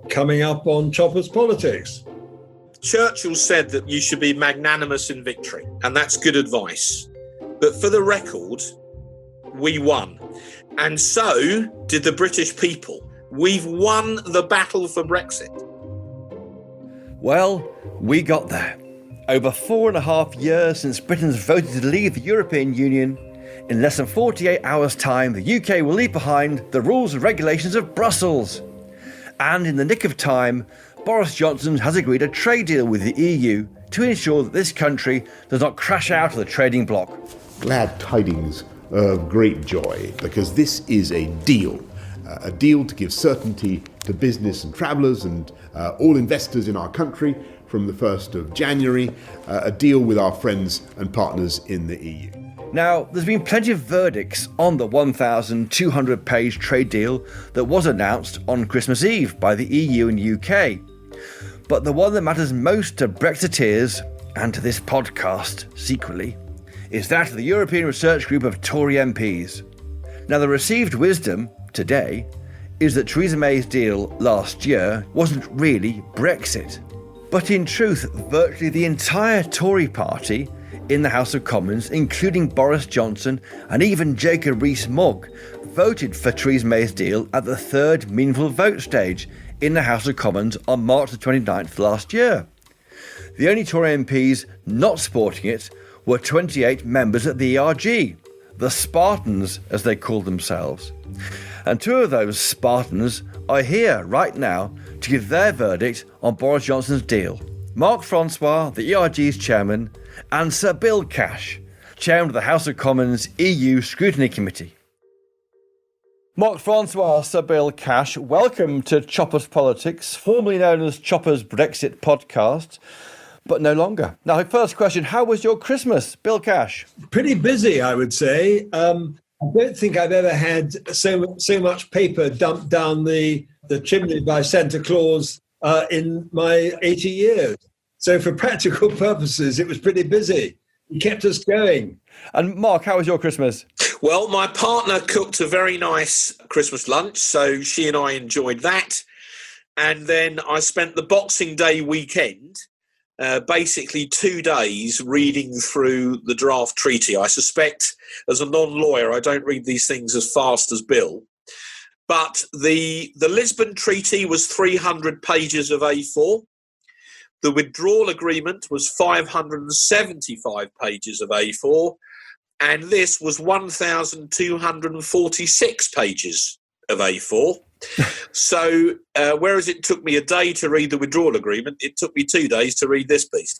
coming up on Chopper's Politics. Churchill said that you should be magnanimous in victory, and that's good advice. But for the record, we won. And so did the British people. We've won the battle for Brexit. Well, we got there. Over 4.5 years since Britain's voted to leave the European Union, in less than 48 hours' time, the UK will leave behind the rules and regulations of Brussels. And in the nick of time, Boris Johnson has agreed a trade deal with the EU to ensure that this country does not crash out of the trading bloc. Glad tidings of great joy, because this is a deal to give certainty to business and travellers and all investors in our country from the 1st of January, a deal with our friends and partners in the EU. Now, there's been plenty of verdicts on the 1,200-page trade deal that was announced on Christmas Eve by the EU and UK. But the one that matters most to Brexiteers, and to this podcast secretly, is that of the European Research Group of Tory MPs. Now, the received wisdom today is that Theresa May's deal last year wasn't really Brexit. But in truth, virtually the entire Tory party in the House of Commons, including Boris Johnson and even Jacob Rees-Mogg, voted for Theresa May's deal at the third meaningful vote stage in the House of Commons on March the 29th last year. The only Tory MPs not supporting it were 28 members at the ERG, the Spartans as they called themselves. And two of those Spartans are here right now to give their verdict on Boris Johnson's deal. Mark Francois, the ERG's chairman, and Sir Bill Cash, chairman of the House of Commons EU Scrutiny Committee. Mark Francois, Sir Bill Cash, welcome to Chopper's Politics, formerly known as Chopper's Brexit podcast, but no longer. Now, first question, how was your Christmas, Bill Cash? Pretty busy, I would say. I don't think I've ever had so much paper dumped down the chimney by Santa Claus in my 80 years. So for practical purposes, it was pretty busy. It kept us going. And Mark, how was your Christmas? Well, my partner cooked a very nice Christmas lunch, so she and I enjoyed that. And then I spent the Boxing Day weekend, basically 2 days reading through the draft treaty. I suspect, as a non-lawyer, I don't read these things as fast as Bill. But the Lisbon Treaty was 300 pages of A4. The withdrawal agreement was 575 pages of A4. And this was 1,246 pages of A4. So whereas it took me a day to read the withdrawal agreement, it took me 2 days to read this piece.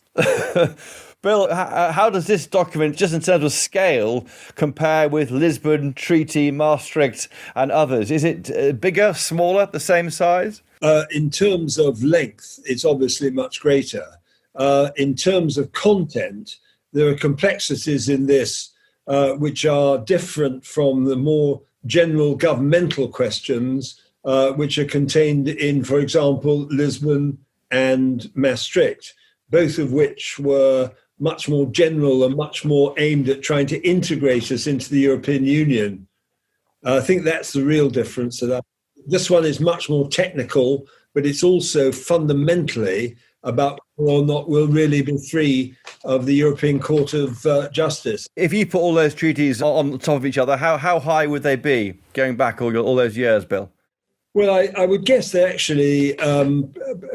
Bill, how does this document, just in terms of scale, compare with Lisbon, Treaty, Maastricht and others? Is it bigger, smaller, the same size? In terms of length, it's obviously much greater. In terms of content, there are complexities in this which are different from the more general governmental questions which are contained in, for example, Lisbon and Maastricht, both of which were much more general and much more aimed at trying to integrate us into the European Union. I think that's the real difference. This one is much more technical, but it's also fundamentally about whether or not we'll really be free of the European Court of Justice. If you put all those treaties on top of each other, how high would they be going back all those years, Bill? Well, I would guess they're actually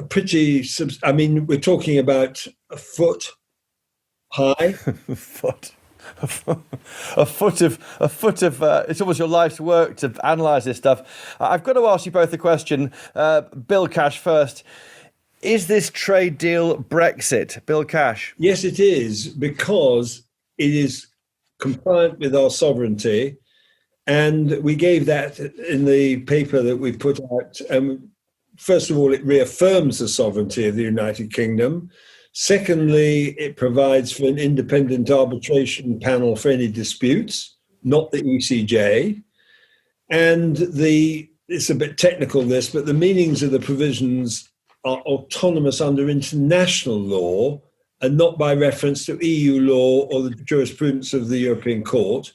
pretty. I mean, we're talking about a foot high. A foot of. It's almost your life's work to analyse this stuff. I've got to ask you both a question. Bill Cash first. Is this trade deal Brexit, Bill Cash? Yes, it is, because it is compliant with our sovereignty. And we gave that in the paper that we put out. First of all, it reaffirms the sovereignty of the United Kingdom. Secondly, it provides for an independent arbitration panel for any disputes, not the ECJ. And it's a bit technical, this, but the meanings of the provisions are autonomous under international law and not by reference to EU law or the jurisprudence of the European Court.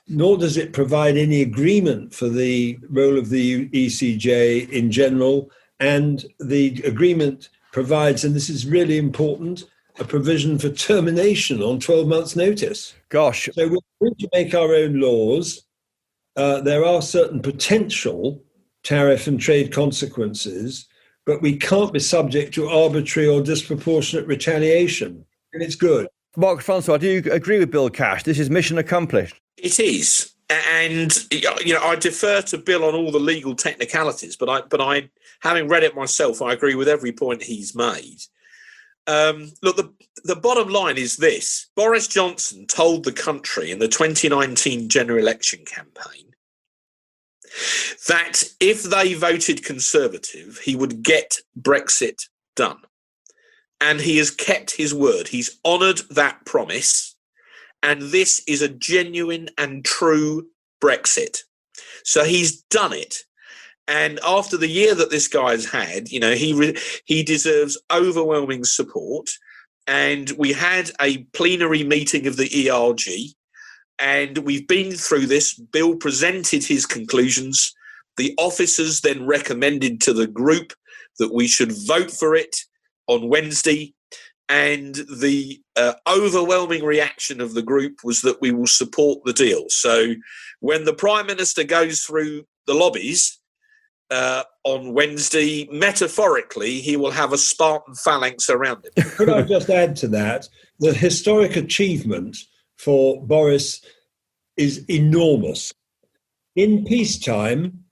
Nor does it provide any agreement for the role of the ECJ in general, And the agreement provides, and this is really important, a provision for termination on 12 months' notice. Gosh. So we're free to make our own laws. There are certain potential tariff and trade consequences, but we can't be subject to arbitrary or disproportionate retaliation. And it's good. Mark Francois, do you agree with Bill Cash? This is mission accomplished. It is. And, I defer to Bill on all the legal technicalities, but I, having read it myself, I agree with every point he's made. Look, the bottom line is this. Boris Johnson told the country in the 2019 general election campaign that if they voted Conservative, he would get Brexit done. And he has kept his word. He's honoured that promise. And this is a genuine and true Brexit. So he's done it. And after the year that this guy's had, he deserves overwhelming support. And we had a plenary meeting of the ERG, and we've been through this. Bill presented his conclusions. The officers then recommended to the group that we should vote for it on Wednesday. And the overwhelming reaction of the group was that we will support the deal. So when the Prime Minister goes through the lobbies on Wednesday, metaphorically, he will have a Spartan phalanx around him. Could I just add to that? The historic achievement for Boris is enormous. In peacetime,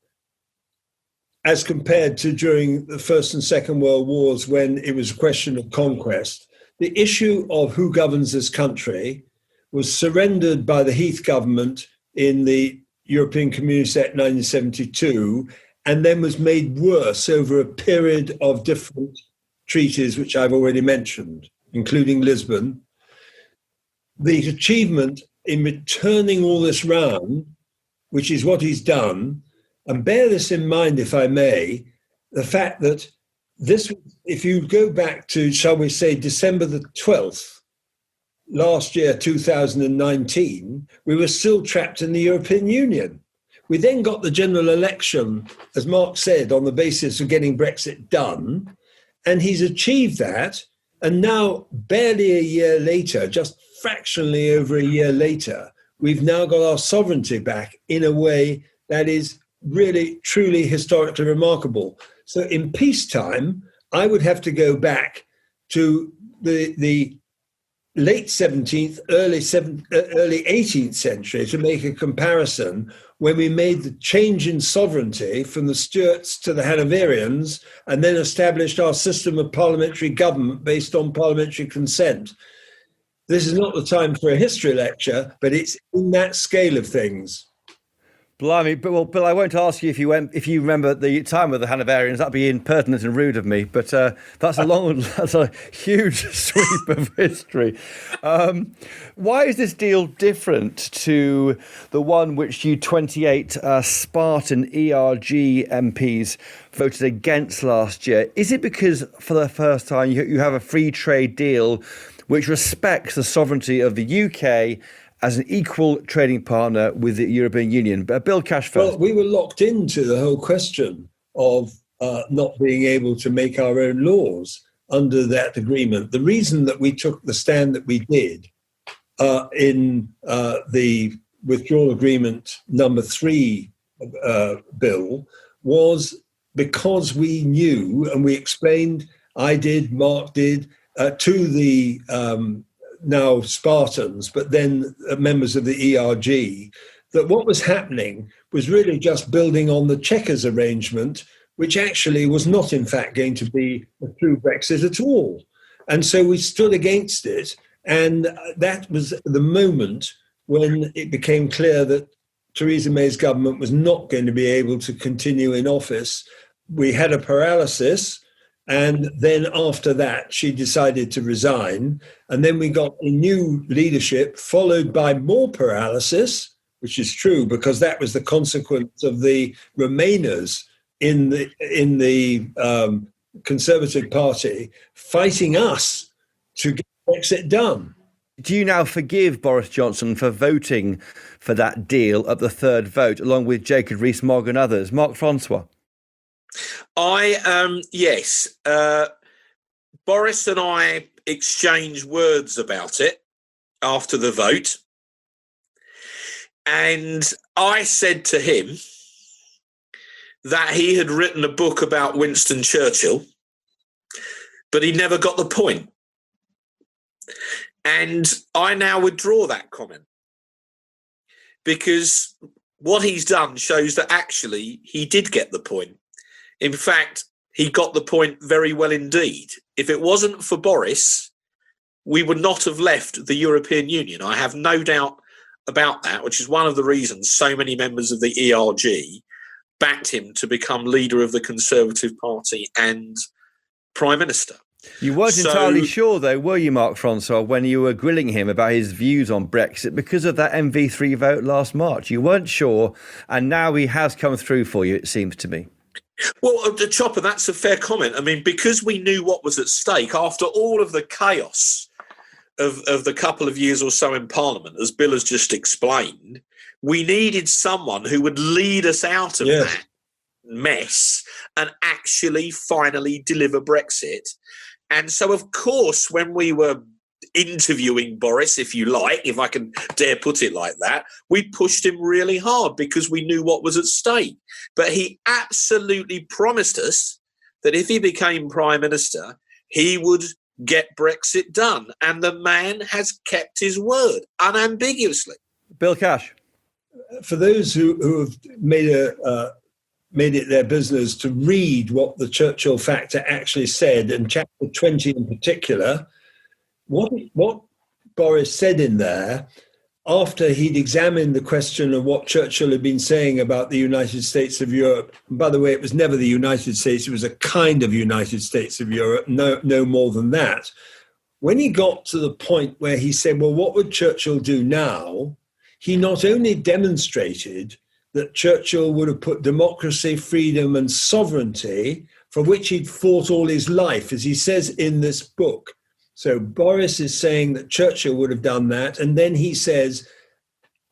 as compared to during the First and Second World Wars, when it was a question of conquest, the issue of who governs this country was surrendered by the Heath government in the European Community Act 1972, and then was made worse over a period of different treaties, which I've already mentioned, including Lisbon. The achievement in turning all this round, which is what he's done, and bear this in mind, if I may, the fact that this, if you go back to, shall we say, December the 12th, last year, 2019, we were still trapped in the European Union. We then got the general election, as Mark said, on the basis of getting Brexit done, and he's achieved that. And now, barely a year later, just fractionally over a year later, we've now got our sovereignty back in a way that is really, truly historically remarkable. So in peacetime, I would have to go back to the late 17th, early 18th century to make a comparison when we made the change in sovereignty from the Stuarts to the Hanoverians and then established our system of parliamentary government based on parliamentary consent. This is not the time for a history lecture, but it's in that scale of things. Blimey, well, Bill, I won't ask you if you remember the time with the Hanoverians. That'd be impertinent and rude of me. But that's a huge sweep of history. Why is this deal different to the one which you 28 Spartan ERG MPs voted against last year? Is it because for the first time you have a free trade deal which respects the sovereignty of the UK as an equal trading partner with the European Union? But Bill Cash first. Well, we were locked into the whole question of not being able to make our own laws under that agreement. The reason that we took the stand that we did in the withdrawal agreement number 3 bill was because we knew, and we explained, I did, Mark did, to the now Spartans, but then members of the ERG, that what was happening was really just building on the Chequers arrangement, which actually was not, in fact, going to be a true Brexit at all. And so we stood against it. And that was the moment when it became clear that Theresa May's government was not going to be able to continue in office. We had a paralysis. And then after that, she decided to resign. And then we got a new leadership, followed by more paralysis, which is true, because that was the consequence of the Remainers in the Conservative Party fighting us to get Brexit done. Do you now forgive Boris Johnson for voting for that deal at the third vote, along with Jacob Rees-Mogg and others? Mark Francois. Yes. Boris and I exchanged words about it after the vote. And I said to him that he had written a book about Winston Churchill, but he never got the point. And I now withdraw that comment, because what he's done shows that actually he did get the point. In fact, he got the point very well indeed. If it wasn't for Boris, we would not have left the European Union. I have no doubt about that, which is one of the reasons so many members of the ERG backed him to become leader of the Conservative Party and Prime Minister. You weren't entirely sure, though, were you, Mark Francois, when you were grilling him about his views on Brexit because of that MV3 vote last March? You weren't sure, and now he has come through for you, it seems to me. Well, Chopper, that's a fair comment. I mean, because we knew what was at stake after all of the chaos of the couple of years or so in Parliament, as Bill has just explained, we needed someone who would lead us out of that mess and actually finally deliver Brexit. And so, of course, when we were interviewing Boris, if you like, if I can dare put it like that, we pushed him really hard because we knew what was at stake. But he absolutely promised us that if he became Prime Minister, he would get Brexit done. And the man has kept his word unambiguously. Bill Cash. For those who have made it their business to read what the Churchill Factor actually said, and chapter 20 in particular, what Boris said in there, after he'd examined the question of what Churchill had been saying about the United States of Europe. And by the way, it was never the United States, it was a kind of United States of Europe, no more than that. When he got to the point where he said, well, what would Churchill do now? He not only demonstrated that Churchill would have put democracy, freedom and sovereignty, for which he'd fought all his life, as he says in this book. So Boris is saying that Churchill would have done that, and then he says,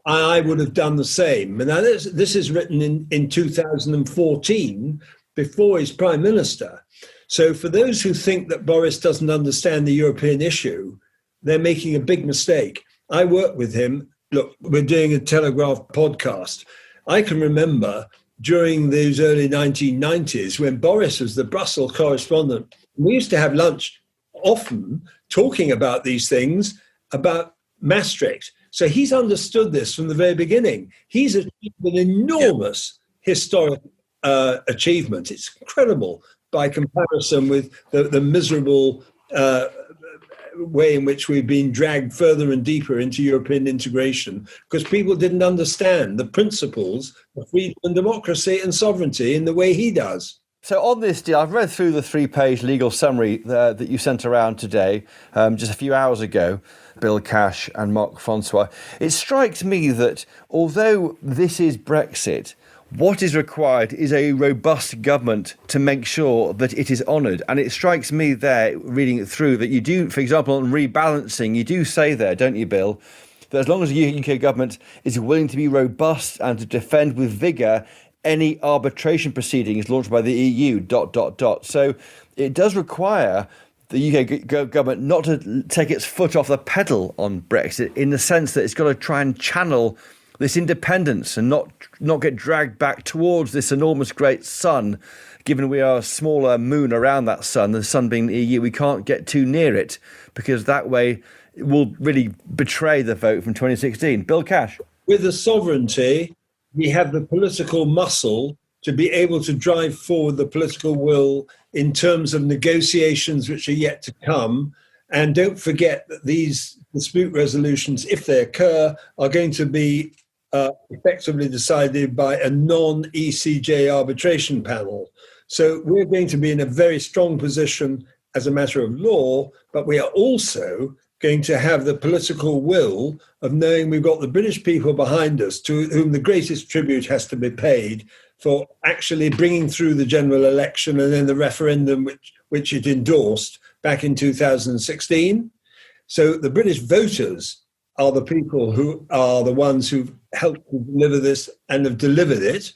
I would have done the same. And now this is written in 2014, before he's Prime Minister. So for those who think that Boris doesn't understand the European issue, they're making a big mistake. I work with him. Look, we're doing a Telegraph podcast. I can remember during those early 1990s when Boris was the Brussels correspondent, we used to have lunch often talking about these things, about Maastricht. So he's understood this from the very beginning. He's achieved an enormous historic achievement. It's incredible by comparison with the miserable way in which we've been dragged further and deeper into European integration, because people didn't understand the principles of freedom and democracy and sovereignty in the way he does. So on this deal, I've read through the 3-page legal summary that you sent around today, just a few hours ago, Bill Cash and Mark Francois. It strikes me that although this is Brexit, what is required is a robust government to make sure that it is honoured. And it strikes me there, reading it through, that you do, for example, on rebalancing, you do say there, don't you, Bill, that as long as the UK government is willing to be robust and to defend with vigour any arbitration proceedings launched by the EU, ... So it does require the UK government not to take its foot off the pedal on Brexit, in the sense that it's got to try and channel this independence and not get dragged back towards this enormous great sun. Given we are a smaller moon around that sun, the sun being the EU, we can't get too near it, because that way it will really betray the vote from 2016. Bill Cash. With the sovereignty, we have the political muscle to be able to drive forward the political will in terms of negotiations which are yet to come. And don't forget that these dispute resolutions, if they occur, are going to be effectively decided by a non-ECJ arbitration panel. So we're going to be in a very strong position as a matter of law, but we are also going to have the political will of knowing we've got the British people behind us, to whom the greatest tribute has to be paid for actually bringing through the general election and then the referendum which it endorsed back in 2016. So the British voters are the people who are the ones who've helped to deliver this and have delivered it.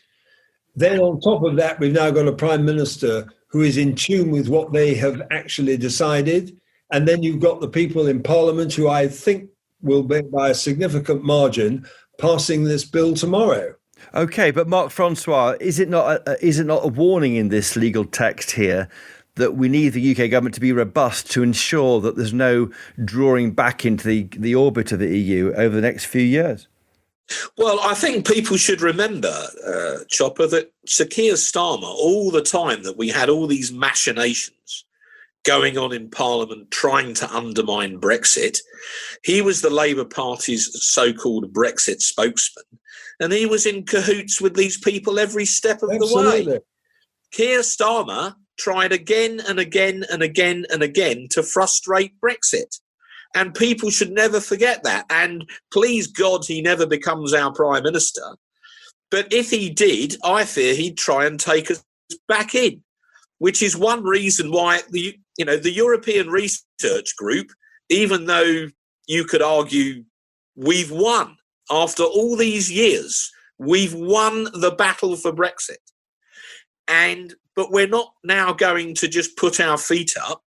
Then on top of that, we've now got a prime minister who is in tune with what they have actually decided. And then you've got the people in Parliament who I think will be, by a significant margin, passing this bill tomorrow. Okay, but Mark Francois, is it not a warning in this legal text here that we need the UK government to be robust to ensure that there's no drawing back into the orbit of the EU over the next few years? Well, I think people should remember, Chopper, that Sir Keir Starmer, all the time that we had all these machinations going on in Parliament trying to undermine Brexit, he was the Labour Party's so-called Brexit spokesman, and he was in cahoots with these people every step of the way. Keir Starmer tried again and again and again and again to frustrate Brexit. And people should never forget that. And please God, he never becomes our Prime Minister. But if he did, I fear he'd try and take us back in, which is one reason why the European Research Group, even though you could argue we've won after all these years, we've won the battle for Brexit. But we're not now going to just put our feet up.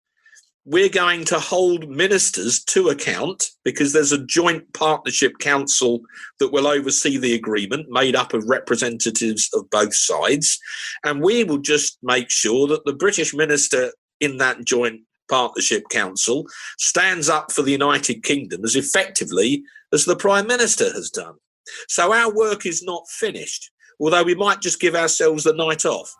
We're going to hold ministers to account because there's a joint partnership council that will oversee the agreement made up of representatives of both sides. And we will just make sure that the British minister in that joint partnership council stands up for the United Kingdom as effectively as the Prime Minister has done. So our work is not finished, although we might just give ourselves the night off.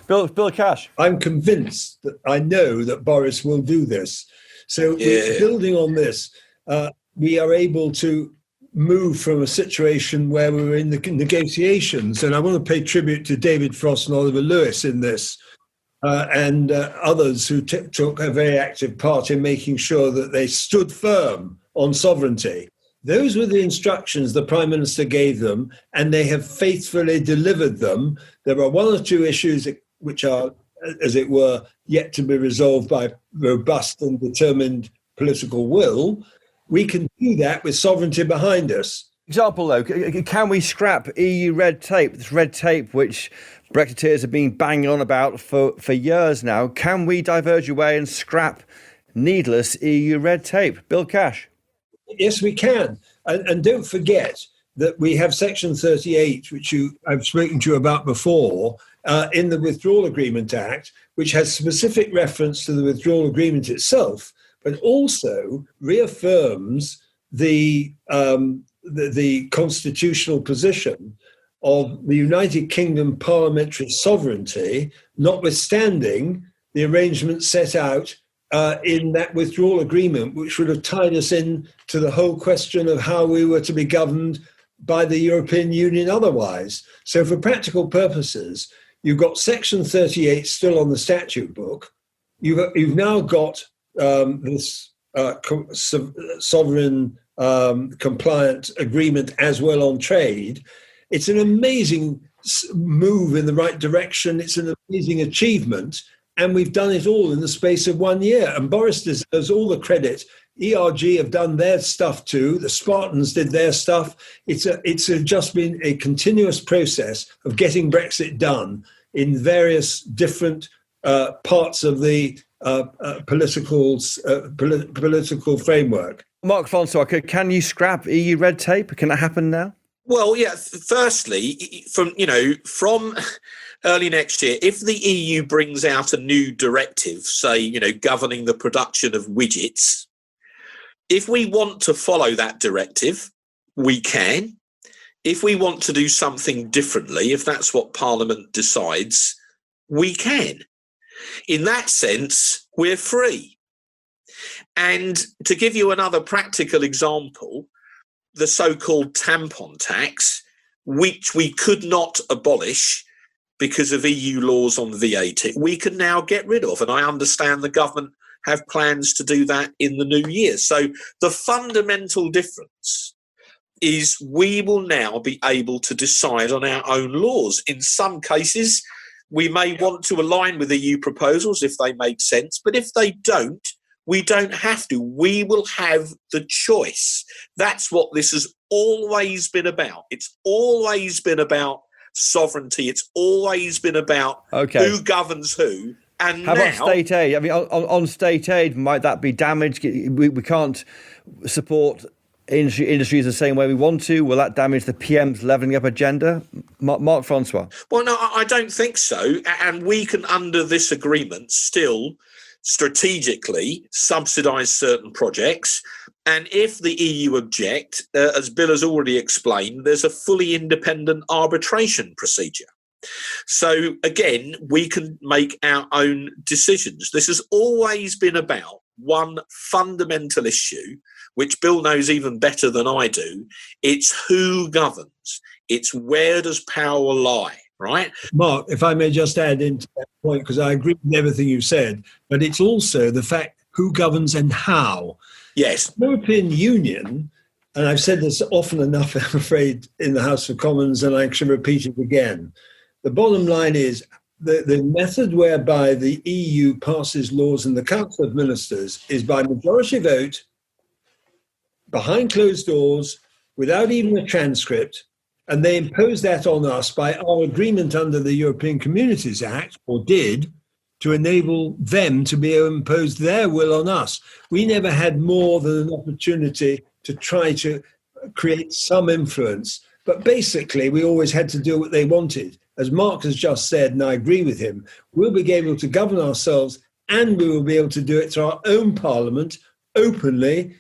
Bill Cash. I'm convinced that I know that Boris will do this. So we're building on this, we are able to move from a situation where we were in the negotiations. And I want to pay tribute to David Frost and Oliver Lewis in this, and others who took a very active part in making sure that they stood firm on sovereignty. Those were the instructions the Prime Minister gave them, and they have faithfully delivered them. There are one or two issues which are, as it were, yet to be resolved by robust and determined political will. We can do that with sovereignty behind us. Example, though, can we scrap EU red tape, this red tape which Brexiteers have been banging on about for years now? Can we diverge away and scrap needless EU red tape? Bill Cash. Yes, we can. And don't forget that we have Section 38, which I've spoken to you about before, in the Withdrawal Agreement Act, which has specific reference to the withdrawal agreement itself, but also reaffirms the constitutional position of the United Kingdom parliamentary sovereignty, notwithstanding the arrangements set out in that withdrawal agreement, which would have tied us in to the whole question of how we were to be governed by the European Union otherwise. So for practical purposes, you've got Section 38 still on the statute book. You've now got this sovereign compliant agreement as well on trade. It's an amazing move in the right direction. It's an amazing achievement. And we've done it all in the space of 1 year. And Boris deserves all the credit. ERG have done their stuff too. The Spartans did their stuff. It's just been a continuous process of getting Brexit done in various different parts of the political framework. Mark Francois, can you scrap EU red tape? Can that happen now? Well, yeah. Firstly, from early next year, if the EU brings out a new directive, say, governing the production of widgets, if we want to follow that directive, we can. If we want to do something differently, if that's what Parliament decides, we can. In that sense, we're free. And to give you another practical example, the so-called Tampon Tax, which we could not abolish because of EU laws on VAT, we can now get rid of. And I understand the government have plans to do that in the new year. So the fundamental difference is we will now be able to decide on our own laws. In some cases, we may want to align with EU proposals if they make sense, but if they don't, we don't have to. We will have the choice. That's what this has always been about. It's always been about sovereignty. It's always been about who governs who. And how about state aid? I mean, on state aid, might that be damaged? We can't support industries the same way we want to. Will that damage the PM's levelling up agenda? Mark Francois. Well, no, I don't think so. And we can, under this agreement, still strategically subsidise certain projects. And if the EU object, as Bill has already explained, there's a fully independent arbitration procedure. So again, we can make our own decisions. This has always been about one fundamental issue, which Bill knows even better than I do. It's who governs. It's where does power lie, right? Mark, if I may just add into that point, because I agree with everything you said, but it's also the fact who governs and how. Yes. The European Union, and I've said this often enough, I'm afraid, in the House of Commons, and I should repeat it again. The bottom line is the method whereby the EU passes laws in the Council of Ministers is by majority vote, behind closed doors, without even a transcript, and they impose that on us by our agreement under the European Communities Act, or did, to enable them to be able to impose their will on us. We never had more than an opportunity to try to create some influence, but basically we always had to do what they wanted. As Mark has just said, and I agree with him, we'll be able to govern ourselves, and we will be able to do it through our own parliament, openly,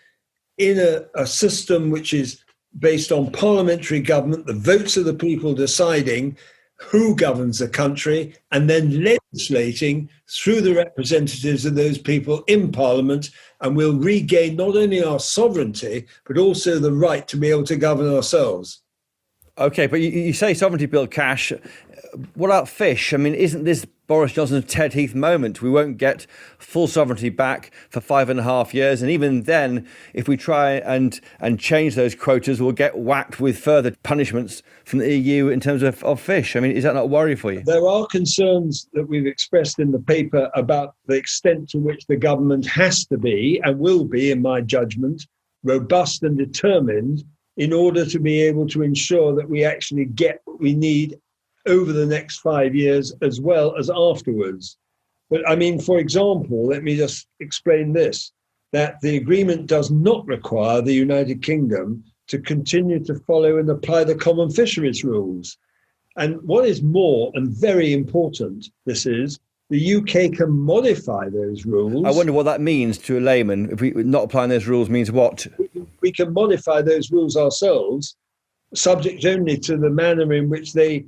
in a system which is based on parliamentary government, the votes of the people deciding who governs the country, and then legislating through the representatives of those people in Parliament, and we'll regain not only our sovereignty, but also the right to be able to govern ourselves. OK, but you say sovereignty build cash. What about fish? I mean, isn't this Boris Johnson's Ted Heath moment? We won't get full sovereignty back for 5.5 years. And even then, if we try and change those quotas, we'll get whacked with further punishments from the EU in terms of fish. I mean, is that not a worry for you? There are concerns that we've expressed in the paper about the extent to which the government has to be, and will be, in my judgment, robust and determined in order to be able to ensure that we actually get what we need over the next 5 years as well as afterwards. But I mean, for example, let me just explain this, that the agreement does not require the United Kingdom to continue to follow and apply the common fisheries rules. And what is more and very important, this is, the UK can modify those rules. I wonder what that means to a layman. If we not applying those rules means what? We can modify those rules ourselves, subject only to the manner in which they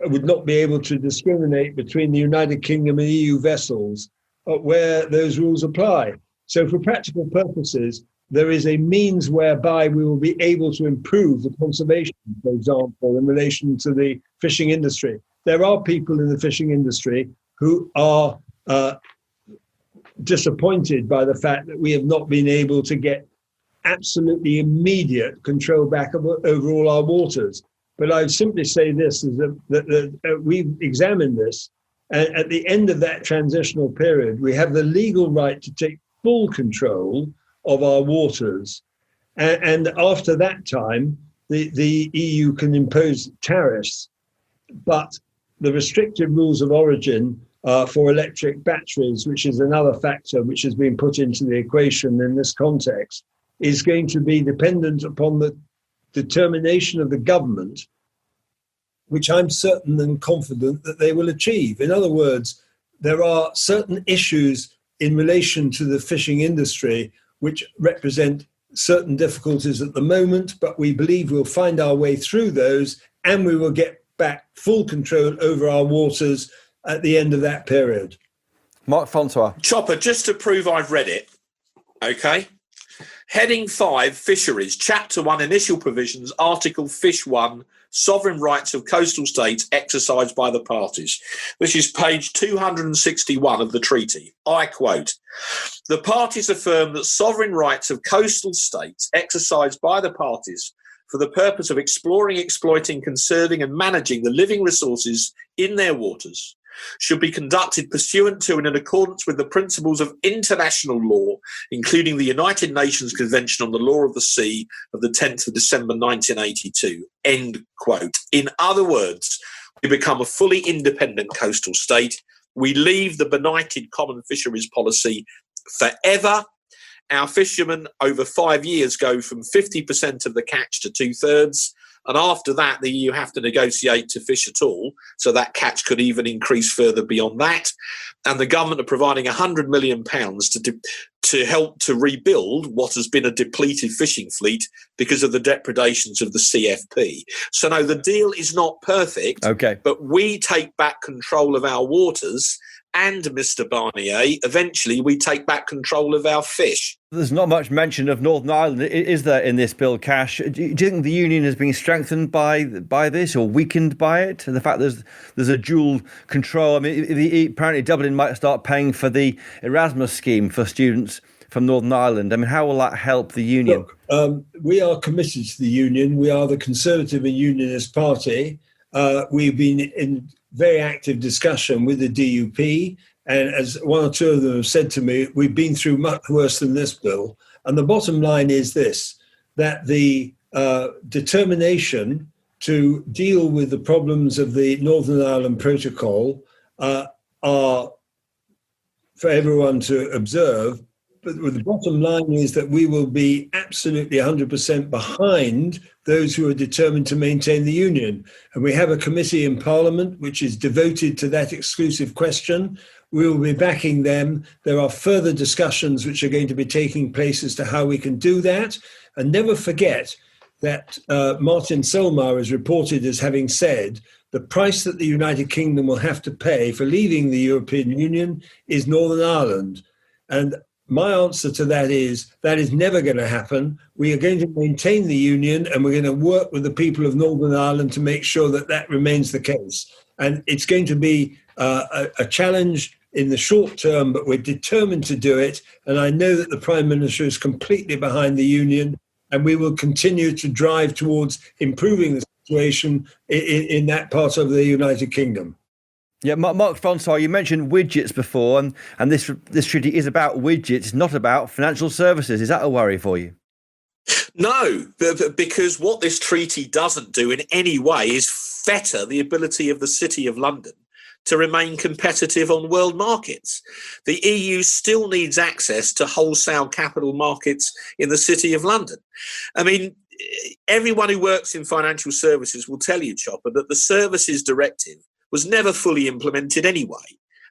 would not be able to discriminate between the United Kingdom and EU vessels where those rules apply. So for practical purposes, there is a means whereby we will be able to improve the conservation, for example, in relation to the fishing industry. There are people in the fishing industry who are disappointed by the fact that we have not been able to get absolutely immediate control back over all our waters. But I would simply say this, is that we've examined this, and at the end of that transitional period, we have the legal right to take full control of our waters. And after that time, the EU can impose tariffs, but the restricted rules of origin for electric batteries, which is another factor which has been put into the equation in this context, is going to be dependent upon the determination of the government, which I'm certain and confident that they will achieve. In other words, there are certain issues in relation to the fishing industry which represent certain difficulties at the moment, but we believe we'll find our way through those, and we will get back full control over our waters at the end of that period. Mark Francois. Chopper, just to prove I've read it, okay? Heading 5, Fisheries, Chapter 1, Initial Provisions, Article Fish 1, Sovereign Rights of Coastal States exercised by the parties. This is page 261 of the treaty. I quote, "The parties affirm that sovereign rights of coastal states exercised by the parties for the purpose of exploring, exploiting, conserving and managing the living resources in their waters should be conducted pursuant to and in accordance with the principles of international law, including the United Nations Convention on the Law of the Sea of the 10th of December 1982, end quote. In other words, We become a fully independent coastal state. We leave the benighted common fisheries policy forever. Our fishermen over 5 years go from 50% of the catch to 2/3. And after that, the EU have to negotiate to fish at all. So that catch could even increase further beyond that. And the government are providing £100 million to help to rebuild what has been a depleted fishing fleet because of the depredations of the CFP. So no, the deal is not perfect, but we take back control of our waters. And, Mr. Barnier, eventually we take back control of our fish. There's not much mention of Northern Ireland, is there, in this bill, Cash? Do you think the union has been strengthened by this or weakened by it? And the fact there's a dual control. I mean, apparently Dublin might start paying for the Erasmus scheme for students from Northern Ireland. I mean, how will that help the union? Look, we are committed to the union. We are the Conservative and Unionist Party. We've been in very active discussion with the DUP, and as one or two of them have said to me, we've been through much worse than this bill. And the bottom line is this, that the determination to deal with the problems of the Northern Ireland Protocol are for everyone to observe. But the bottom line is that we will be absolutely 100% behind those who are determined to maintain the union. And we have a committee in Parliament which is devoted to that exclusive question. We will be backing them. There are further discussions which are going to be taking place as to how we can do that. And never forget that Martin Selmayr is reported as having said the price that the United Kingdom will have to pay for leaving the European Union is Northern Ireland. And my answer to that is never going to happen. We are going to maintain the union and we're going to work with the people of Northern Ireland to make sure that that remains the case. And it's going to be a challenge in the short term, but we're determined to do it. And I know that the Prime Minister is completely behind the union, and we will continue to drive towards improving the situation in that part of the United Kingdom. Yeah, Mark Francois, you mentioned widgets before, and this treaty is about widgets, it's not about financial services. Is that a worry for you? No, because what this treaty doesn't do in any way is fetter the ability of the City of London to remain competitive on world markets. The EU still needs access to wholesale capital markets in the City of London. I mean, everyone who works in financial services will tell you, Chopper, that the Services Directive was never fully implemented anyway,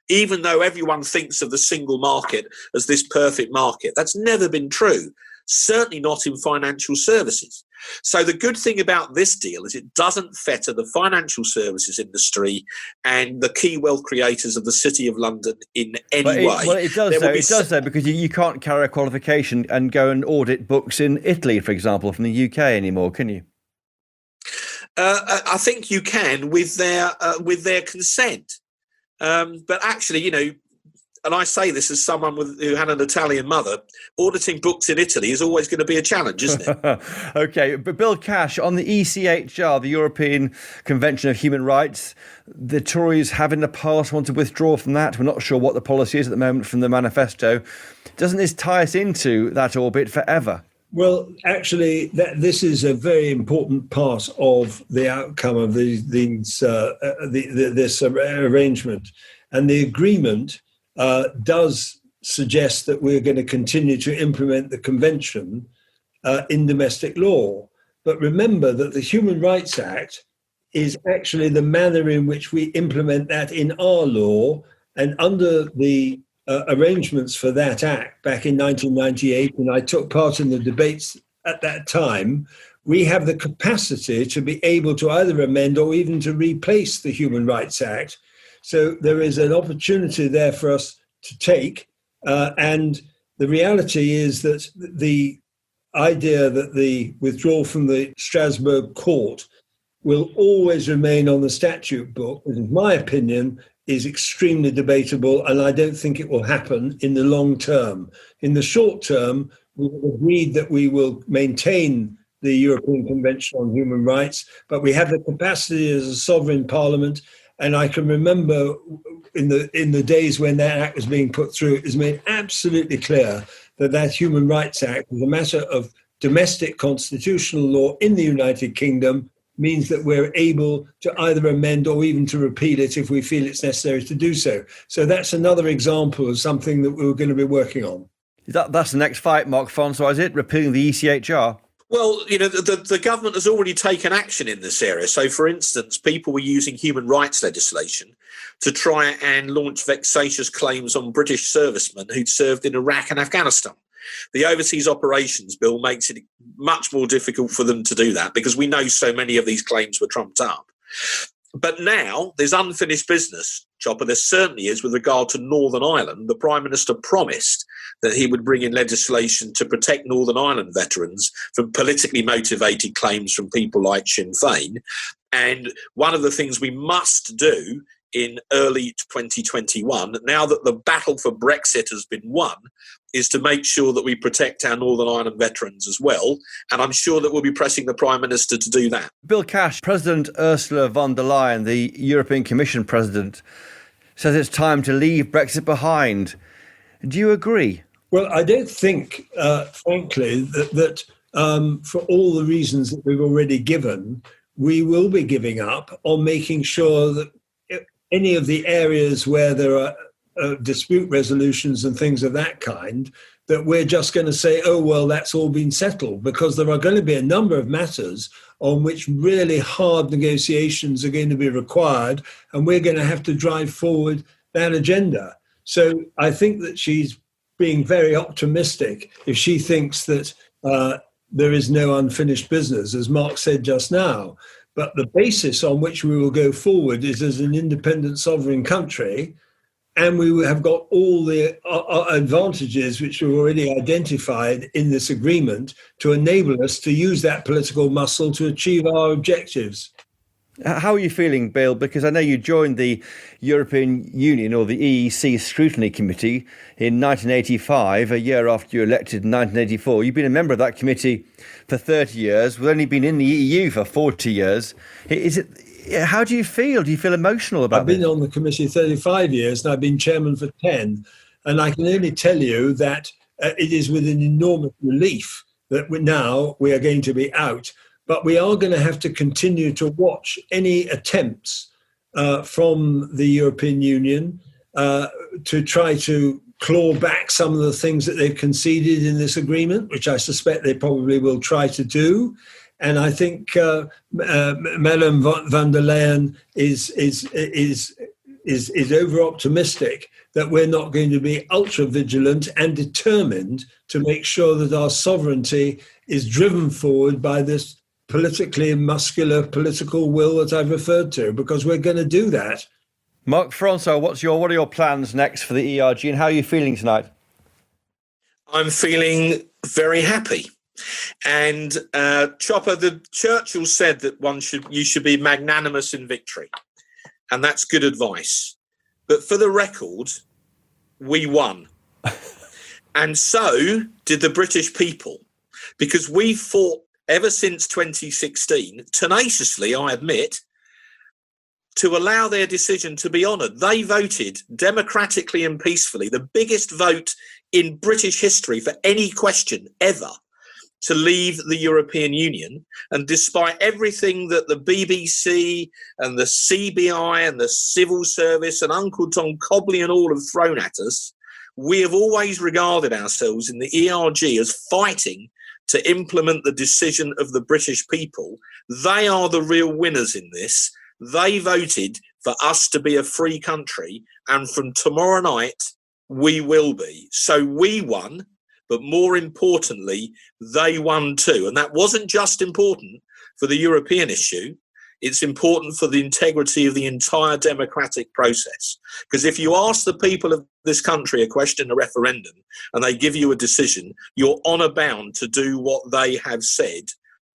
even though everyone thinks of the single market as this perfect market. That's never been true, certainly not in financial services. So the good thing about this deal is it doesn't fetter the financial services industry and the key wealth creators of the City of London in any way. Well, it does though, because you can't carry a qualification and go and audit books in Italy, for example, from the UK anymore, can you? I think you can with their consent, but actually, you know, and I say this as someone who had an Italian mother, auditing books in Italy is always going to be a challenge, isn't it? Okay, but Bill Cash, on the ECHR, the European Convention of Human Rights, the Tories have in the past wanted to withdraw from that. We're not sure what the policy is at the moment from the manifesto. Doesn't this tie us into that orbit forever? Well, actually, this is a very important part of the outcome of this arrangement. And the agreement does suggest that we're going to continue to implement the convention in domestic law. But remember that the Human Rights Act is actually the manner in which we implement that in our law. And under the arrangements for that act back in 1998, and I took part in the debates at that time, we have the capacity to be able to either amend or even to replace the Human Rights Act. So there is an opportunity there for us to take. And the reality is that the idea that the withdrawal from the Strasbourg court will always remain on the statute book, in my opinion, is extremely debatable, and I don't think it will happen in the long term. In the short term, we have agreed that we will maintain the European Convention on Human Rights, but we have the capacity as a sovereign parliament. And I can remember in the days when that act was being put through, it was made absolutely clear that that Human Rights Act was a matter of domestic constitutional law in the United Kingdom, means that we're able to either amend or even to repeal it if we feel it's necessary to do so. So that's another example of something that we're going to be working on. That's the next fight, Mark Francois, is it? Repealing the ECHR? Well, the government has already taken action in this area. So, for instance, people were using human rights legislation to try and launch vexatious claims on British servicemen who'd served in Iraq and Afghanistan. The Overseas Operations Bill makes it much more difficult for them to do that because we know so many of these claims were trumped up. But now there's unfinished business, Chopper. There certainly is with regard to Northern Ireland. The Prime Minister promised that he would bring in legislation to protect Northern Ireland veterans from politically motivated claims from people like Sinn Féin. And one of the things we must do in early 2021, now that the battle for Brexit has been won, is to make sure that we protect our Northern Ireland veterans as well. And I'm sure that we'll be pressing the Prime Minister to do that. Bill Cash, President Ursula von der Leyen, the European Commission President, says it's time to leave Brexit behind. Do you agree? Well, I don't think, frankly, that for all the reasons that we've already given, we will be giving up on making sure that any of the areas where there are dispute resolutions and things of that kind, that we're just going to say, oh, well, that's all been settled, because there are going to be a number of matters on which really hard negotiations are going to be required, and we're going to have to drive forward that agenda. So I think that she's being very optimistic if she thinks that there is no unfinished business, as Mark said just now. But the basis on which we will go forward is as an independent sovereign country, and we have got all the advantages which we've already identified in this agreement to enable us to use that political muscle to achieve our objectives. How are you feeling, Bill? Because I know you joined the European Union or the EEC Scrutiny Committee in 1985, a year after you were elected in 1984. You've been a member of that committee for 30 years. We've only been in the EU for 40 years. How do you feel? Do you feel emotional about it? I've been on the committee 35 years and I've been chairman for 10. And I can only tell you that it is with an enormous relief that we are going to be out. But we are going to have to continue to watch any attempts from the European Union to try to claw back some of the things that they've conceded in this agreement, which I suspect they probably will try to do. And I think Madame von der Leyen is over-optimistic that we're not going to be ultra-vigilant and determined to make sure that our sovereignty is driven forward by this politically muscular political will that I've referred to, because we're going to do that. Mark Francois, what are your plans next for the ERG, and how are you feeling tonight? I'm feeling very happy. And Chopper, the Churchill said that you should be magnanimous in victory, and that's good advice. But for the record, we won, and so did the British people, because we fought ever since 2016, tenaciously, I admit, to allow their decision to be honoured. They voted democratically and peacefully, the biggest vote in British history for any question ever, to leave the European Union. And despite everything that the BBC and the CBI and the Civil Service and Uncle Tom Cobley and all have thrown at us, we have always regarded ourselves in the ERG as fighting to implement the decision of the British people. They are the real winners in this. They voted for us to be a free country, and from tomorrow night, we will be. So we won, but more importantly, they won too. And that wasn't just important for the European issue. It's important for the integrity of the entire democratic process. Because if you ask the people of this country a question in a referendum and they give you a decision, you're honour bound to do what they have said.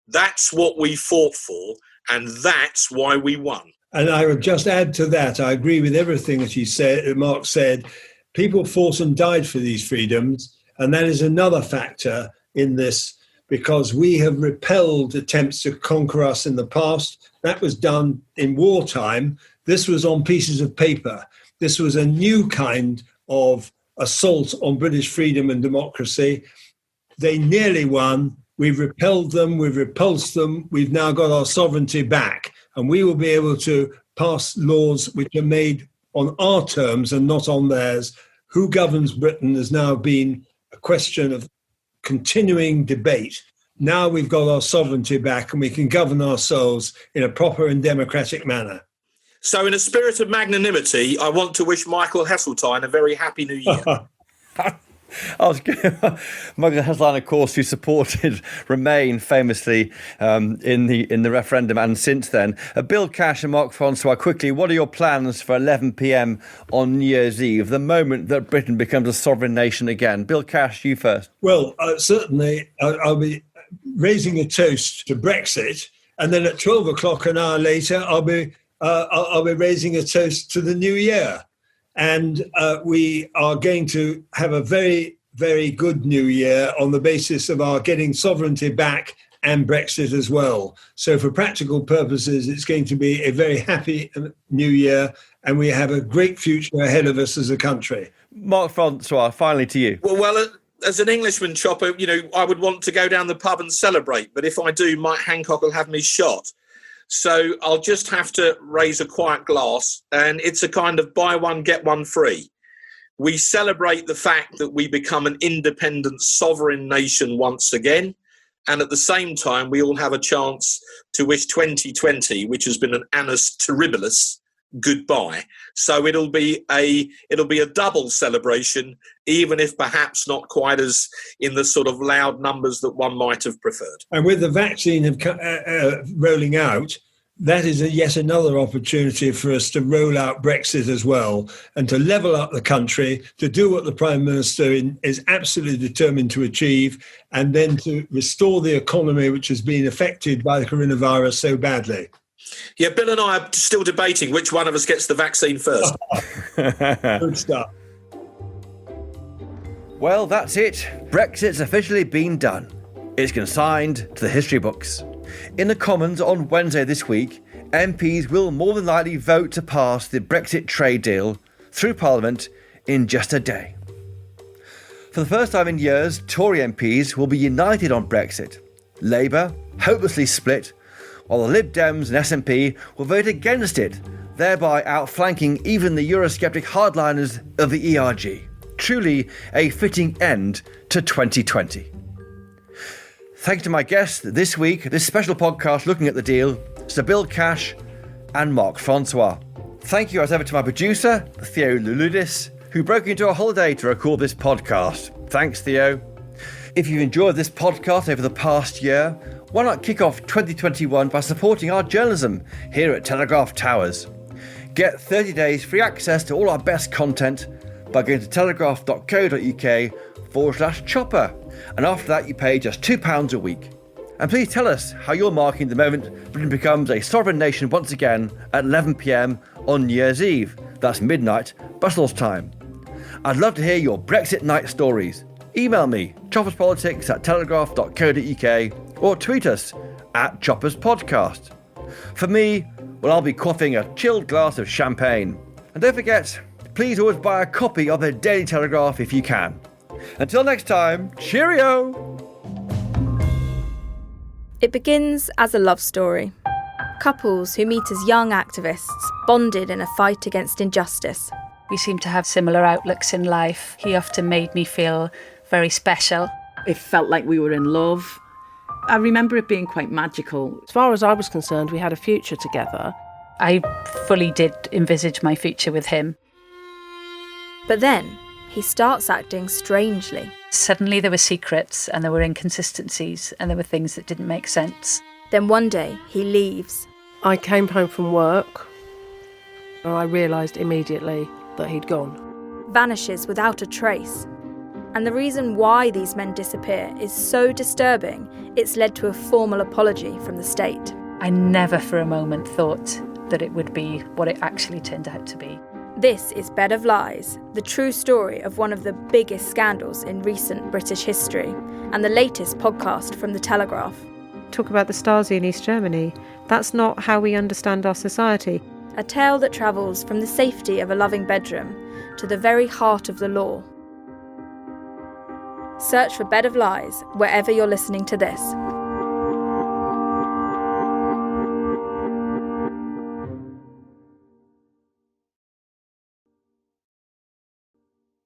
That's what we fought for, and that's why we won. And I would just add to that, I agree with everything that Mark said. People fought and died for these freedoms, and that is another factor in this, because we have repelled attempts to conquer us in the past. That was done in wartime. This was on pieces of paper. This was a new kind of assault on British freedom and democracy. They nearly won, We've repelled them, we've repulsed them, we've now got our sovereignty back, and we will be able to pass laws which are made on our terms and not on theirs. Who governs Britain has now been a question of continuing debate. Now we've got our sovereignty back and we can govern ourselves in a proper and democratic manner. So in a spirit of magnanimity, I want to wish Michael Heseltine a very happy new year. Michael Heseltine, of course, who supported Remain famously in the referendum and since then. Bill Cash and Mark Francois, quickly, what are your plans for 11 p.m. on New Year's Eve, the moment that Britain becomes a sovereign nation again? Bill Cash, you first. Well, certainly I'll be raising a toast to Brexit, and then at 12 o'clock an hour later, I'll be raising a toast to the new year. And we are going to have a very, very good new year on the basis of our getting sovereignty back and Brexit as well. So for practical purposes, it's going to be a very happy new year, and we have a great future ahead of us as a country. Mark Francois, finally to you. Well, as an Englishman, Chopper, I would want to go down the pub and celebrate. But if I do, Mike Hancock will have me shot. So I'll just have to raise a quiet glass, and it's a kind of buy one, get one free. We celebrate the fact that we become an independent, sovereign nation once again. And at the same time, we all have a chance to wish 2020, which has been an annus terribilis, goodbye. So it'll be a double celebration, even if perhaps not quite as in the sort of loud numbers that one might have preferred. And with the vaccine rolling out, that is yet another opportunity for us to roll out Brexit as well, and to level up the country, to do what the Prime Minister is absolutely determined to achieve, and then to restore the economy, which has been affected by the coronavirus so badly. Yeah, Bill and I are still debating which one of us gets the vaccine first. Good stuff. Well, that's it. Brexit's officially been done. It's consigned to the history books. In the Commons on Wednesday this week, MPs will more than likely vote to pass the Brexit trade deal through Parliament in just a day. For the first time in years, Tory MPs will be united on Brexit. Labour, hopelessly split, while the Lib Dems and SNP will vote against it, thereby outflanking even the Eurosceptic hardliners of the ERG. Truly a fitting end to 2020. Thanks to my guests this week, this special podcast looking at the deal, Sir Bill Cash and Mark Francois. Thank you as ever to my producer, Theo Luludis, who broke into a holiday to record this podcast. Thanks, Theo. If you've enjoyed this podcast over the past year, why not kick off 2021 by supporting our journalism here at Telegraph Towers? Get 30 days free access to all our best content by going to telegraph.co.uk/chopper. And after that, you pay just £2 a week. And please tell us how you're marking the moment Britain becomes a sovereign nation once again at 11 p.m. on New Year's Eve. That's midnight, Brussels time. I'd love to hear your Brexit night stories. Email me, chopperspolitics@telegraph.co.uk, or tweet us @chopperspodcast. For me, well, I'll be quaffing a chilled glass of champagne. And don't forget, please always buy a copy of the Daily Telegraph if you can. Until next time, cheerio! It begins as a love story. Couples who meet as young activists, bonded in a fight against injustice. We seem to have similar outlooks in life. He often made me feel very special. It felt like we were in love. I remember it being quite magical. As far as I was concerned, we had a future together. I fully did envisage my future with him. But then, he starts acting strangely. Suddenly there were secrets and there were inconsistencies and there were things that didn't make sense. Then one day, he leaves. I came home from work and I realised immediately that he'd gone. Vanishes without a trace. And the reason why these men disappear is so disturbing, it's led to a formal apology from the state. I never for a moment thought that it would be what it actually turned out to be. This is Bed of Lies, the true story of one of the biggest scandals in recent British history, and the latest podcast from The Telegraph. Talk about the Stasi in East Germany. That's not how we understand our society. A tale that travels from the safety of a loving bedroom to the very heart of the law. Search for Bed of Lies wherever you're listening to this.